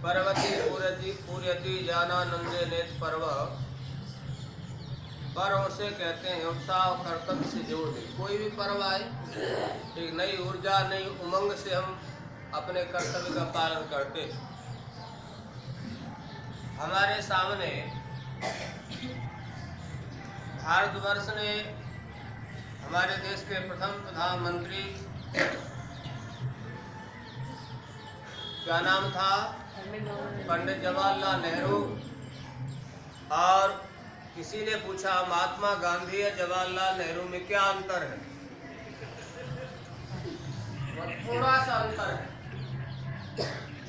पर्वती पूर्यति पूर्यति ज्ञानानंदे नेत पर्व। पर्व से कहते हैं उत्साह और कर्तव्य से जोड़ दे। कोई भी पर्व आए एक नई ऊर्जा नई उमंग से हम अपने कर्तव्य का पालन करते हैं। हमारे सामने भारतवर्ष ने हमारे देश के प्रथम प्रधानमंत्री क्या नाम था, पंडित जवाहरलाल नेहरू। और किसी ने पूछा महात्मा गांधी या जवाहरलाल नेहरू में क्या अंतर है? थोड़ा सा अंतर है।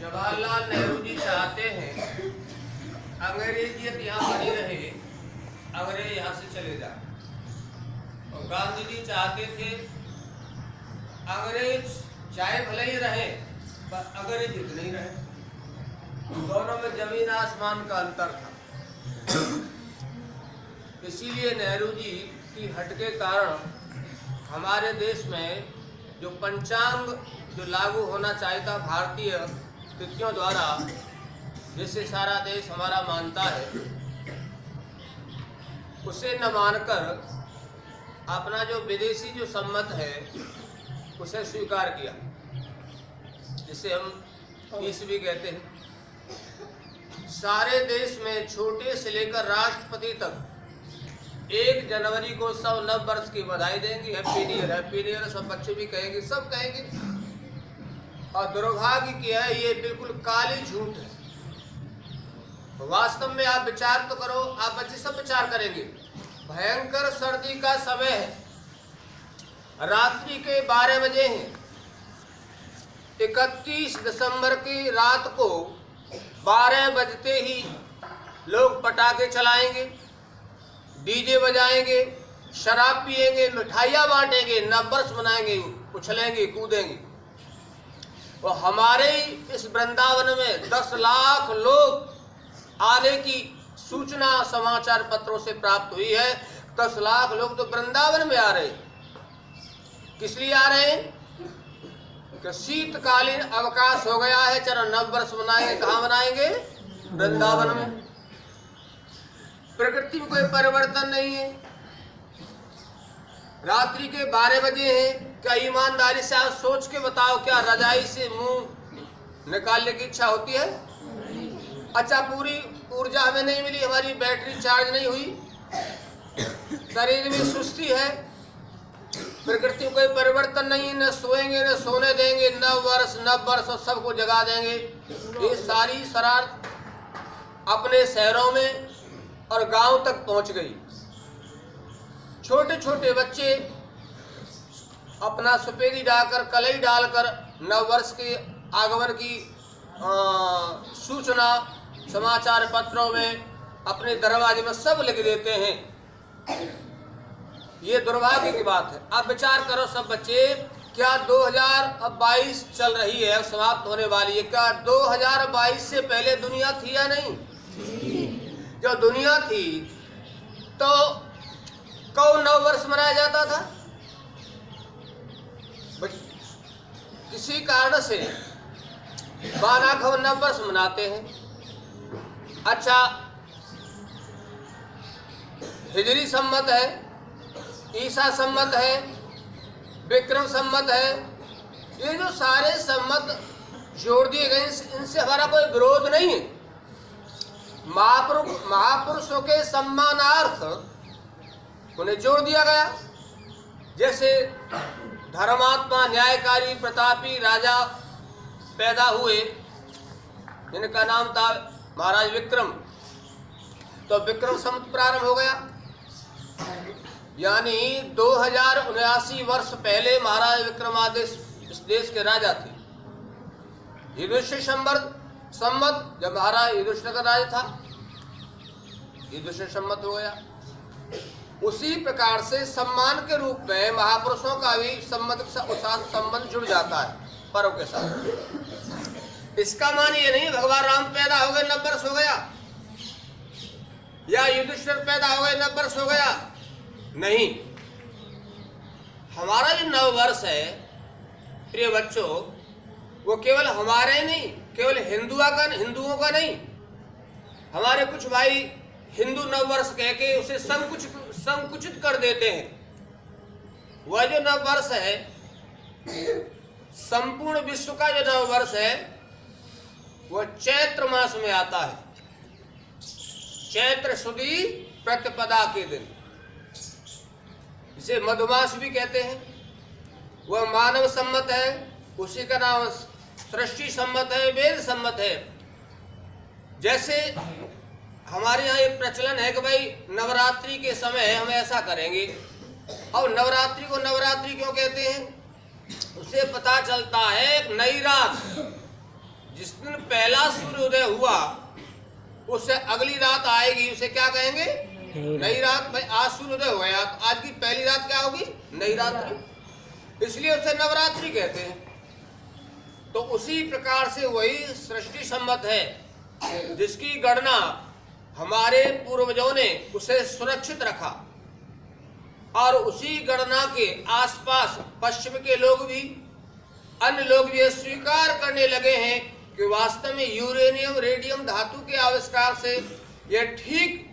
जवाहरलाल नेहरू जी चाहते हैं अंग्रेजियत यहाँ बनी रहे, अंग्रेज यहाँ से चले जाए। और गांधी जी चाहते थे अंग्रेज चाहे भले ही रहे पर अंग्रेजियत नहीं रहे। दोनों में जमीन आसमान का अंतर था। इसीलिए नेहरू जी की हट के कारण हमारे देश में जो पंचांग जो लागू होना चाहिए था भारतीय तिथियों द्वारा, जिसे सारा देश हमारा मानता है, उसे न मानकर अपना जो विदेशी जो सम्मत है उसे स्वीकार किया, जिसे हम ईस्वी कहते हैं। सारे देश में छोटे से लेकर राष्ट्रपति तक 1 जनवरी को सब नव वर्ष की बधाई देंगे, हैप्पी न्यू ईयर सब बच्चे भी कहेंगे, सब कहेंगे। और दुर्भाग्य क्या है, ये बिल्कुल काली झूठ है। वास्तव में आप विचार तो करो, आप बच्चे सब विचार करेंगे। भयंकर सर्दी का समय है, रात्रि के 12 बजे हैं। 31 दिसंबर की रात को 12 बजते ही लोग पटाखे चलाएंगे, डीजे बजाएंगे, शराब पिएंगे, मिठाइयाँ बांटेंगे, नववर्ष मनाएंगे, उछलेंगे, कूदेंगे। और हमारे इस वृंदावन में 10 लाख लोग आने की सूचना समाचार पत्रों से प्राप्त हुई है। 10 लाख लोग तो वृंदावन में आ रहे हैं। किस लिए आ रहे हैं? कि शीतकालीन अवकाश हो गया है, चलो नववर्ष मनाएंगे। कहाँ मनाएंगे? वृंदावन में। प्रकृति में कोई परिवर्तन नहीं है। रात्रि के 12 बजे हैं। क्या ईमानदारी से आप सोच के बताओ, क्या रजाई से मुंह निकालने की इच्छा होती है? अच्छा, पूरी ऊर्जा हमें नहीं मिली, हमारी बैटरी चार्ज नहीं हुई, शरीर में सुस्ती है, प्रकृति में कोई परिवर्तन नहीं, न सोएंगे न सोने देंगे, नववर्ष और सबको जगा देंगे। ये सारी शरारत अपने शहरों में और गांव तक पहुंच गई। छोटे छोटे बच्चे अपना सुपेरी डालकर, कलई डालकर नववर्ष के आगमन की सूचना समाचार पत्रों में अपने दरवाजे में सब लिख देते हैं। ये दुर्भाग्य की बात है। आप विचार करो सब बच्चे, क्या 2022 चल रही है, समाप्त होने वाली है, क्या 2022 से पहले दुनिया थी या नहीं? जो दुनिया थी तो कौन नववर्ष मनाया जाता था? किसी कारण से बाराख नववर्ष मनाते हैं। अच्छा, हिजरी सम्मत है, ईसा सम्मत है, विक्रम सम्मत है। ये जो सारे सम्मत जोड़ दिए गए, इनसे हमारा कोई विरोध नहीं है। महापुरुषों के सम्मानार्थ उन्हें जोड़ दिया गया। जैसे धर्मात्मा, न्यायकारी, प्रतापी राजा पैदा हुए, जिनका नाम था महाराज विक्रम, तो विक्रम संवत प्रारंभ हो गया। यानी 2079 वर्ष पहले महाराज विक्रमादित्य इस देश के राजा थे। युधिष्ठिर संवत जब महाराज युधिष्ठिर का राजा था, युधिष्ठिर संवत हो गया। उसी प्रकार से सम्मान के रूप में महापुरुषों का भी संबंध के साथ संबंध जुड़ जाता है पर्व के साथ। इसका मान ये नहीं भगवान राम पैदा हो गए नववर्ष हो गया, या युधिष्ठिर पैदा हो गए नववर्ष हो गया, नहीं। हमारा जो नववर्ष है प्रिय बच्चों, वो केवल हमारे नहीं, केवल हिंदुओं का नहीं, हमारे कुछ भाई हिंदू नववर्ष कह के उसे संकुचित कर देते हैं। वह जो नववर्ष है, संपूर्ण विश्व का जो नववर्ष है, वह चैत्र मास में आता है, चैत्र शुदी प्रतिपदा के दिन, जिसे मधुमास भी कहते हैं। वह मानव सम्मत है, उसी का नाम सृष्टि सम्मत है, वेद सम्मत है। जैसे हमारे यहाँ एक प्रचलन है कि भाई नवरात्रि के समय हम ऐसा करेंगे, और नवरात्रि को नवरात्रि क्यों कहते हैं? उसे पता चलता है नई रात, जिस दिन पहला सूर्योदय हुआ उससे अगली रात आएगी, उसे क्या कहेंगे? नई रात। भाई आज सूर्योदय हो गया तो आज की पहली रात क्या होगी? नई रात्रि, इसलिए उसे नवरात्रि कहते हैं। तो उसी प्रकार से वही सृष्टि सम्मत है, जिसकी गणना हमारे पूर्वजों ने उसे सुरक्षित रखा, और उसी गणना के आसपास पश्चिम के लोग भी, अन्य लोग भी स्वीकार करने लगे हैं कि वास्तव में यूरेनियम रेडियम धातु के आविष्कार से यह ठीक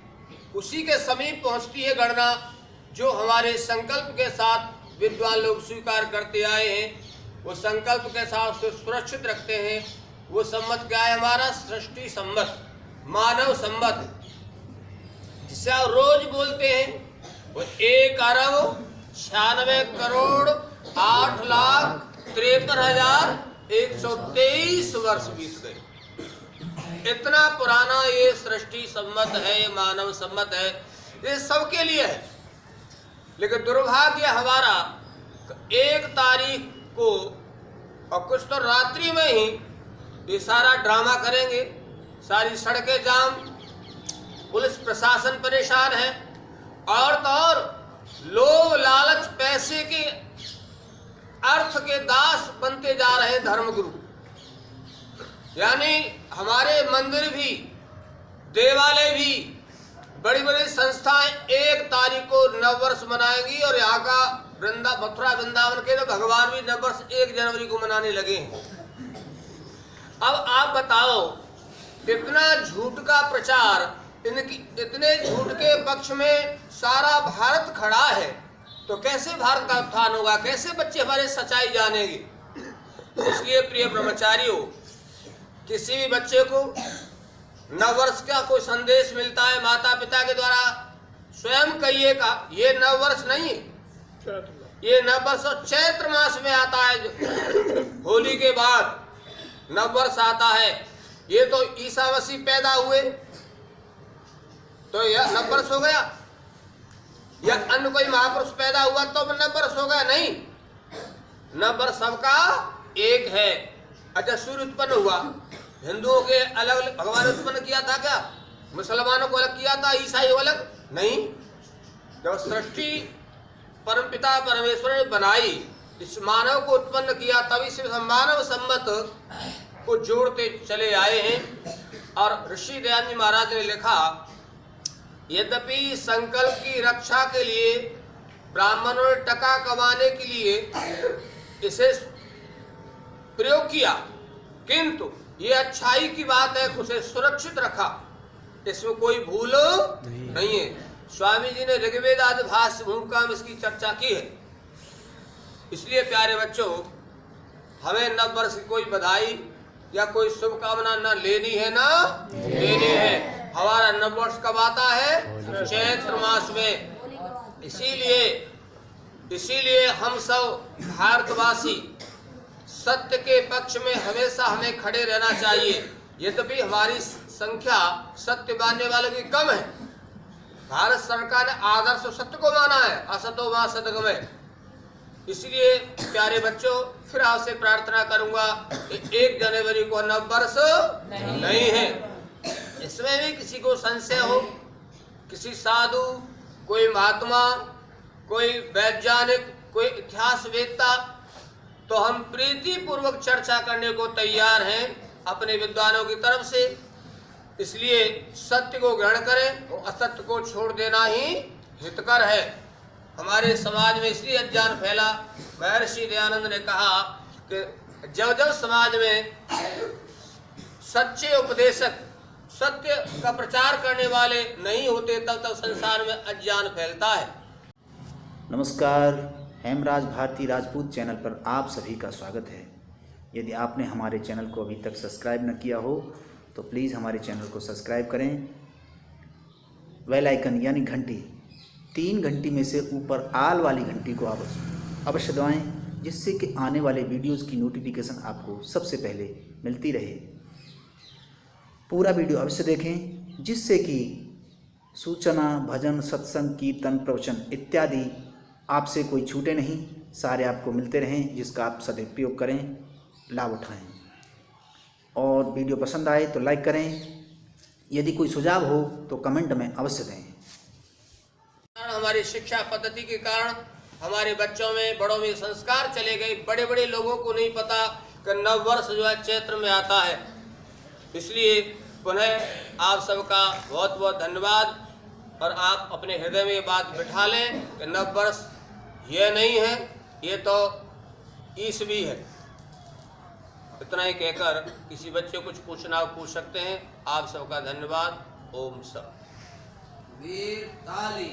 उसी के समीप पहुंचती है गणना, जो हमारे संकल्प के साथ विद्वान लोग स्वीकार करते आए हैं। वो संकल्प के साथ उसे सुरक्षित रखते हैं। वो सम्मत क्या है? हमारा सृष्टि सम्मत, मानव सम्मत, जिसे आप रोज बोलते हैं। वो 1 अरब 96 करोड़ 8,53,123 वर्ष बीत गए। इतना पुराना ये सृष्टि सम्मत है, ये मानव सम्मत है, ये सबके लिए है। लेकिन दुर्भाग्य हमारा 1 तारीख को और कुछ तो रात्रि में ही ये सारा ड्रामा करेंगे, सारी सड़कें जाम, पुलिस प्रशासन परेशान है, और तो और लोग लालच पैसे के अर्थ के दास बनते जा रहे हैं धर्मगुरु। यानी हमारे मंदिर भी, देवालय भी, बड़ी बड़ी संस्थाएं 1 तारीख को नववर्ष मनाएंगी, और यहाँ का मथुरा वृंदावन के तो भगवान भी नववर्ष 1 जनवरी को मनाने लगे हैं। अब आप बताओ, इतना झूठ का प्रचार, इतने झूठ के पक्ष में सारा भारत खड़ा है, तो कैसे भारत का उत्थान होगा? कैसे बच्चे हमारे सच्चाई जानेंगे? इसलिए प्रिय ब्रह्मचारियों, किसी भी बच्चे को नववर्ष का कोई संदेश मिलता है माता पिता के द्वारा, स्वयं कहिए का ये नववर्ष नहीं है, ये नववर्ष चैत्र मास में आता है, होली के बाद नववर्ष आता है। ये तो ईसा मसीह पैदा हुए तो यह नववर्ष हो गया, या अन्य कोई महापुरुष पैदा हुआ तो नववर्ष हो गया? नहीं, नववर्ष सबका एक है। अच्छा, सूर्य उत्पन्न हुआ, हिंदुओं के अलग अलग भगवान उत्पन्न किया था क्या? मुसलमानों को अलग किया था, ईसाई अलग? नहीं। जब सृष्टि परमपिता परमेश्वर ने बनाई, इस मानव को उत्पन्न किया, तभी से मानव सम्मत को जोड़ते चले आए हैं। और ऋषि दयानंद जी महाराज ने लिखा, यद्यपि संकल्प की रक्षा के लिए ब्राह्मणों ने टका कमाने के लिए इसे प्रयोग किया, किंतु ये अच्छाई की बात है, उसे सुरक्षित रखा, इसमें कोई भूल नहीं है। स्वामी जी ने ऋग्वेद आदि भाष्य भूमिका में इसकी चर्चा की है। इसलिए प्यारे बच्चों, हमें नववर्ष की कोई बधाई या कोई शुभकामना न लेनी है न लेनी है। हमारा नववर्ष कब आता है? चैत्र मास में। इसीलिए हम सब भारतवासी सत्य के पक्ष में हमेशा हमें खड़े रहना चाहिए। यद्यपि हमारी संख्या सत्य मानने वालों की कम है, भारत सरकार ने आदर्श सत्य को माना है, असतो मा सद्गमय। इसलिए प्यारे बच्चों, फिर आपसे प्रार्थना करूंगा, 1 जनवरी को नववर्ष नहीं है। इसमें भी किसी को संशय हो, किसी साधु, कोई महात्मा, कोई वैज्ञानिक, कोई इतिहासवेत्ता, तो हम प्रीति पूर्वक चर्चा करने को तैयार हैं अपने विद्वानों की तरफ से। इसलिए सत्य को ग्रहण करें और असत्य को छोड़ देना ही हितकर है। हमारे समाज में इसलिए अज्ञान फैला। महर्षि दयानंद ने कहा कि जब जब समाज में सच्चे उपदेशक, सत्य का प्रचार करने वाले नहीं होते, तब तक संसार में अज्ञान फैलता है। नमस्कार, हेमराज भारती राजपूत चैनल पर आप सभी का स्वागत है। यदि आपने हमारे चैनल को अभी तक सब्सक्राइब न किया हो तो प्लीज़ हमारे चैनल को सब्सक्राइब करें। बेल आइकन यानी घंटी, 3 घंटी में से ऊपर आल वाली घंटी को आप अवश्य दबाएं, जिससे कि आने वाले वीडियोज़ की नोटिफिकेशन आपको सबसे पहले मिलती रहे। पूरा वीडियो अवश्य देखें, जिससे कि सूचना, भजन, सत्संग, कीर्तन, प्रवचन इत्यादि आपसे कोई छूटे नहीं, सारे आपको मिलते रहें, जिसका आप सदुपयोग करें, लाभ उठाएं। और वीडियो पसंद आए तो लाइक करें। यदि कोई सुझाव हो तो कमेंट में अवश्य दें। हमारी शिक्षा पद्धति के कारण हमारे बच्चों में, बड़ों में संस्कार चले गए। बड़े बड़े लोगों को नहीं पता कि नववर्ष जो है चैत्र में आता है। इसलिए पुनः आप सबका बहुत बहुत धन्यवाद। और आप अपने हृदय में ये बात बिठा लें कि नववर्ष ये नहीं है, ये तो ईसवी है। इतना ही कहकर किसी बच्चे कुछ पूछना हो पूछ सकते हैं। आप सबका धन्यवाद। ओम सब वीर ताली।